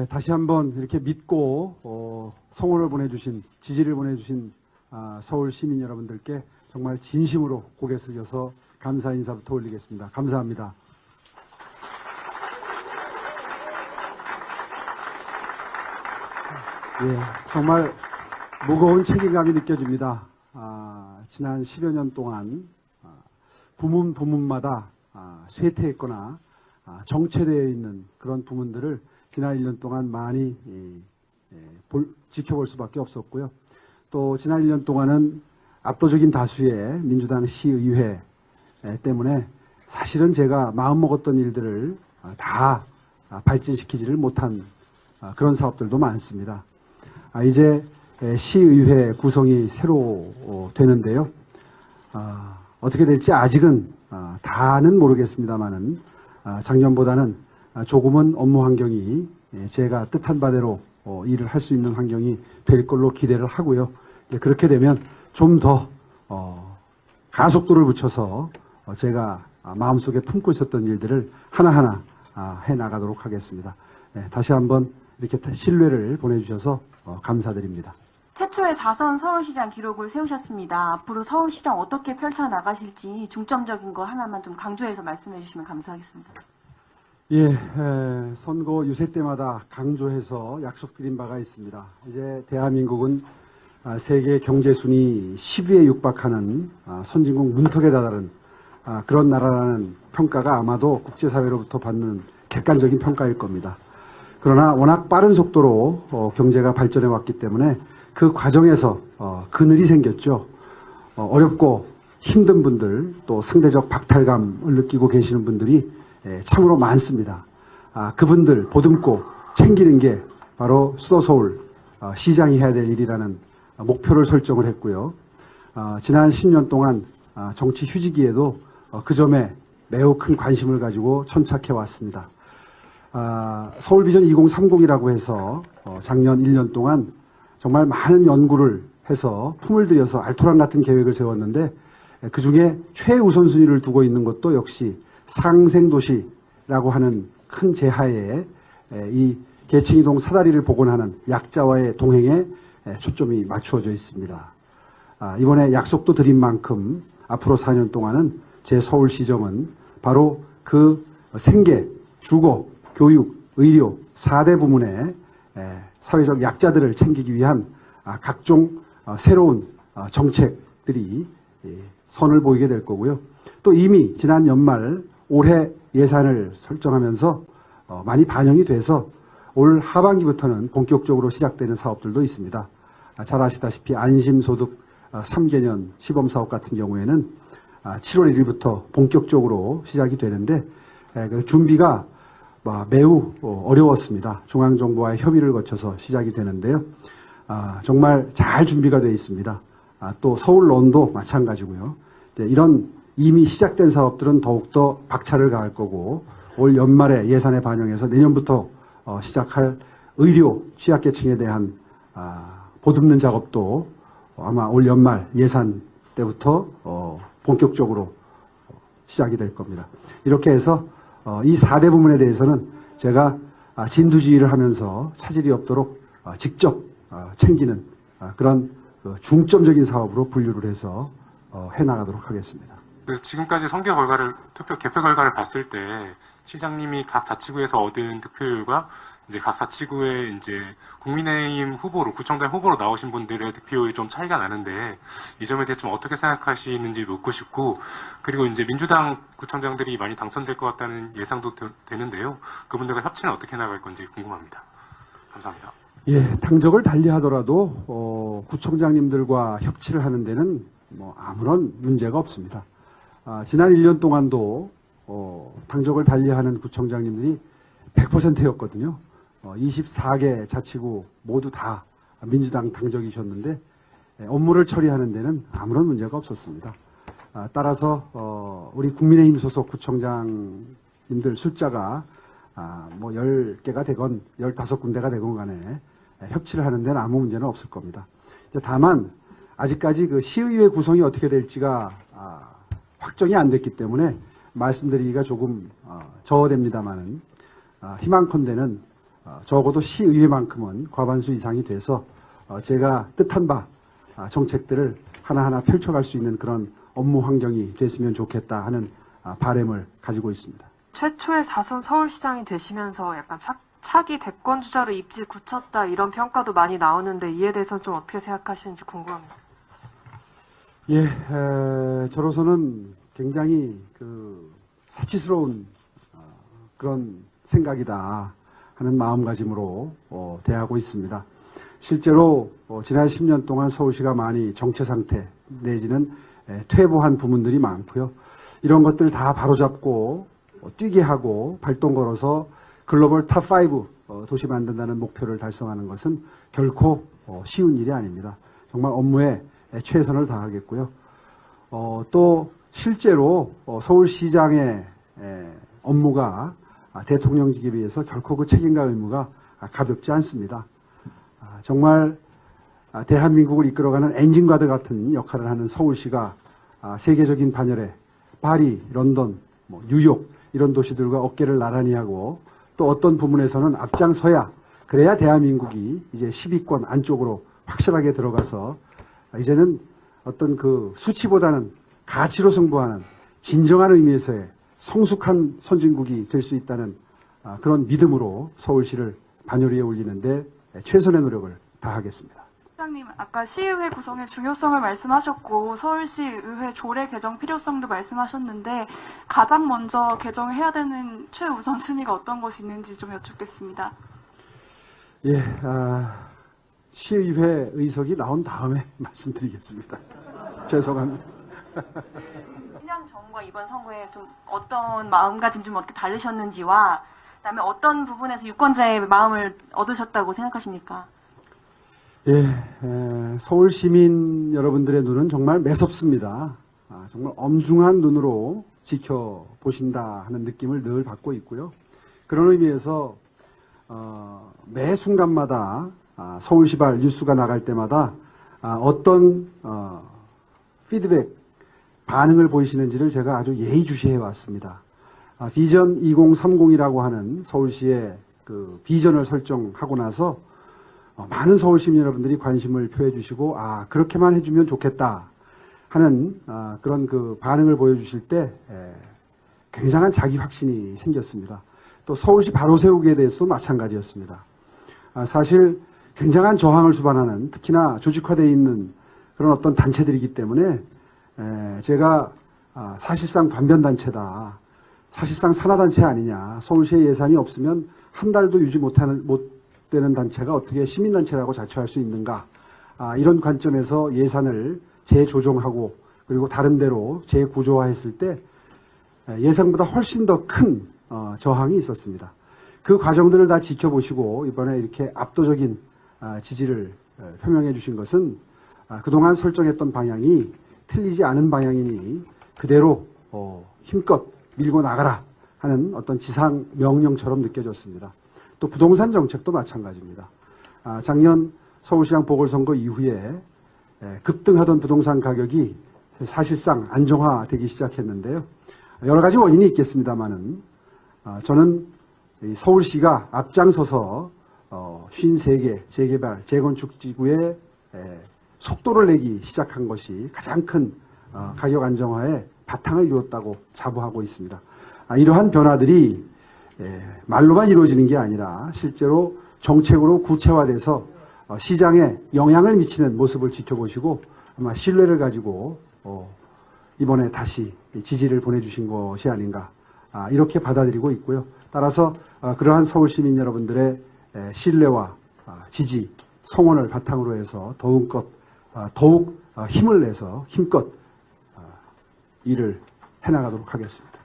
다시 한번 이렇게 믿고 성원을 보내주신, 지지를 보내주신 서울 시민 여러분들께 정말 진심으로 고개 숙여서 감사 인사부터 올리겠습니다. 감사합니다. 정말 무거운 책임감이 느껴집니다. 지난 10여 년 동안 부문마다 쇠퇴했거나 정체되어 있는 그런 부문들을 지난 1년 동안 많이 지켜볼 수밖에 없었고요. 또 지난 1년 동안은 압도적인 다수의 민주당 시의회 때문에 사실은 제가 마음먹었던 일들을 다 발전시키지를 못한 그런 사업들도 많습니다. 이제 시의회 구성이 새로 되는데요. 어떻게 될지 아직은 다는 모르겠습니다만은 작년보다는 조금은 업무 환경이 제가 뜻한 바대로 일을 할 수 있는 환경이 될 걸로 기대를 하고요. 그렇게 되면 좀 더 가속도를 붙여서 제가 마음속에 품고 있었던 일들을 하나하나 해나가도록 하겠습니다. 다시 한번 이렇게 신뢰를 보내주셔서 감사드립니다. 최초의 4선 서울시장 기록을 세우셨습니다. 앞으로 서울시장 어떻게 펼쳐나가실지 중점적인 거 하나만 좀 강조해서 말씀해 주시면 감사하겠습니다. 선거 유세 때마다 강조해서 약속드린 바가 있습니다. 이제 대한민국은 세계 경제순위 10위에 육박하는 선진국 문턱에 다다른 그런 나라라는 평가가 아마도 국제사회로부터 받는 객관적인 평가일 겁니다. 그러나 워낙 빠른 속도로 경제가 발전해 왔기 때문에 그 과정에서 그늘이 생겼죠. 어렵고 힘든 분들, 또 상대적 박탈감을 느끼고 계시는 분들이 참으로 많습니다. 그분들 보듬고 챙기는 게 바로 수도 서울 시장이 해야 될 일이라는 목표를 설정을 했고요. 지난 10년 동안 정치 휴지기에도 그 점에 매우 큰 관심을 가지고 천착해 왔습니다. 서울비전 2030이라고 해서 작년 1년 동안 정말 많은 연구를 해서 품을 들여서 알토란 같은 계획을 세웠는데 그 중에 최우선순위를 두고 있는 것도 역시 상생도시라고 하는 큰 제하에 이 계층이동 사다리를 복원하는 약자와의 동행에 초점이 맞추어져 있습니다. 이번에 약속도 드린 만큼 앞으로 4년 동안은 제 서울시정은 바로 그 생계, 주거, 교육, 의료 4대 부문의 사회적 약자들을 챙기기 위한 각종 새로운 정책들이 선을 보이게 될 거고요. 또 이미 지난 연말 올해 예산을 설정하면서 많이 반영이 돼서 올 하반기부터는 본격적으로 시작되는 사업들도 있습니다. 잘 아시다시피 안심소득 3개년 시범사업 같은 경우에는 7월 1일부터 본격적으로 시작이 되는데 그 준비가 매우 어려웠습니다. 중앙정부와의 협의를 거쳐서 시작이 되는데요. 정말 잘 준비가 되어 있습니다. 또 서울론도 마찬가지고요. 이런 이미 시작된 사업들은 더욱더 박차를 가할 거고 올 연말에 예산에 반영해서 내년부터 시작할 의료 취약계층에 대한 보듬는 작업도 아마 올 연말 예산 때부터 본격적으로 시작이 될 겁니다. 이렇게 해서 이 4대 부문에 대해서는 제가 진두지휘를 하면서 차질이 없도록 직접 챙기는 그런 중점적인 사업으로 분류를 해서 해나가도록 하겠습니다. 지금까지 선거 결과를, 개표 결과를 봤을 때 시장님이 각 자치구에서 얻은 득표율과 이제 각 자치구의 이제 국민의힘 후보로, 구청장 후보로 나오신 분들의 득표율이 좀 차이가 나는데 이 점에 대해 좀 어떻게 생각하시는지 묻고 싶고, 그리고 이제 민주당 구청장들이 많이 당선될 것 같다는 예상도 되는데요. 그분들과 협치는 어떻게 나갈 건지 궁금합니다. 감사합니다. 당적을 달리하더라도 구청장님들과 협치를 하는 데는 아무런 문제가 없습니다. 지난 1년 동안도 당적을 달리하는 구청장님들이 100%였거든요. 24개 자치구 모두 다 민주당 당적이셨는데 업무를 처리하는 데는 아무런 문제가 없었습니다. 따라서 우리 국민의힘 소속 구청장님들 숫자가 10개가 되건 15군데가 되건 간에 협치를 하는 데는 아무 문제는 없을 겁니다. 다만 아직까지 그 시의회 구성이 어떻게 될지가 확정이 안 됐기 때문에 말씀드리기가 조금 저어됩니다만은 희망컨대는 적어도 시의회만큼은 과반수 이상이 돼서 제가 뜻한 바 정책들을 하나하나 펼쳐갈 수 있는 그런 업무 환경이 됐으면 좋겠다 하는 바람을 가지고 있습니다. 최초의 4선 서울시장이 되시면서 약간 차기 대권 주자로 입지 굳혔다 이런 평가도 많이 나오는데 이에 대해서는 좀 어떻게 생각하시는지 궁금합니다. 예, 저로서는 굉장히 사치스러운 그런 생각이다 하는 마음가짐으로 대하고 있습니다. 실제로 지난 10년 동안 서울시가 많이 정체 상태 내지는 퇴보한 부분들이 많고요. 이런 것들 다 바로잡고 뛰게 하고 발동 걸어서 글로벌 탑5 도시 만든다는 목표를 달성하는 것은 결코 쉬운 일이 아닙니다. 정말 업무에 최선을 다하겠고요. 또 실제로 서울시장의 업무가 대통령직에 비해서 결코 그 책임과 의무가 가볍지 않습니다. 정말 대한민국을 이끌어가는 엔진과도 같은 역할을 하는 서울시가 세계적인 반열에 파리, 런던, 뉴욕 이런 도시들과 어깨를 나란히 하고 또 어떤 부분에서는 앞장서야 그래야 대한민국이 이제 10위권 안쪽으로 확실하게 들어가서 이제는 어떤 그 수치보다는 가치로 승부하는 진정한 의미에서의 성숙한 선진국이 될 수 있다는 그런 믿음으로 서울시를 반열 위에 올리는데 최선의 노력을 다하겠습니다. 시장님, 아까 시의회 구성의 중요성을 말씀하셨고 서울시 의회 조례 개정 필요성도 말씀하셨는데 가장 먼저 개정해야 되는 최우선 순위가 어떤 것이 있는지 좀 여쭙겠습니다. 예, 시의회 의석이 나온 다음에 말씀드리겠습니다. 죄송합니다. 1년 전과 이번 선거에 좀 어떤 마음가짐 좀 어떻게 다르셨는지와 그다음에 어떤 부분에서 유권자의 마음을 얻으셨다고 생각하십니까? 예, 서울 시민 여러분들의 눈은 정말 매섭습니다. 정말 엄중한 눈으로 지켜보신다 하는 느낌을 늘 받고 있고요. 그런 의미에서 매 순간마다 서울시발 뉴스가 나갈 때마다 어떤 피드백, 반응을 보이시는지를 제가 아주 예의주시해 왔습니다. 비전 2030이라고 하는 서울시의 그 비전을 설정하고 나서 많은 서울 시민 여러분들이 관심을 표해 주시고 그렇게만 해주면 좋겠다 하는 그런 그 반응을 보여주실 때 굉장한 자기 확신이 생겼습니다. 또 서울시 바로 세우기에 대해서도 마찬가지였습니다. 사실 굉장한 저항을 수반하는 특히나 조직화되어 있는 그런 어떤 단체들이기 때문에 제가 사실상 반변단체다. 사실상 산하단체 아니냐. 서울시의 예산이 없으면 한 달도 유지 못 되는 단체가 어떻게 시민단체라고 자처할 수 있는가. 이런 관점에서 예산을 재조정하고 그리고 다른 데로 재구조화했을 때 예상보다 훨씬 더 큰 저항이 있었습니다. 그 과정들을 다 지켜보시고 이번에 이렇게 압도적인 지지를 표명해 주신 것은 그동안 설정했던 방향이 틀리지 않은 방향이니 그대로 힘껏 밀고 나가라 하는 어떤 지상 명령처럼 느껴졌습니다. 또 부동산 정책도 마찬가지입니다. 작년 서울시장 보궐선거 이후에 급등하던 부동산 가격이 사실상 안정화되기 시작했는데요. 여러 가지 원인이 있겠습니다만은 저는 서울시가 앞장서서 53개 재개발, 재건축 지구에 속도를 내기 시작한 것이 가장 큰 가격 안정화에 바탕을 이뤘다고 자부하고 있습니다. 이러한 변화들이 말로만 이루어지는 게 아니라 실제로 정책으로 구체화돼서 시장에 영향을 미치는 모습을 지켜보시고 아마 신뢰를 가지고 이번에 다시 지지를 보내주신 것이 아닌가 이렇게 받아들이고 있고요. 따라서 그러한 서울시민 여러분들의 신뢰와 지지, 성원을 바탕으로 해서 더욱 힘을 내서 힘껏 일을 해나가도록 하겠습니다.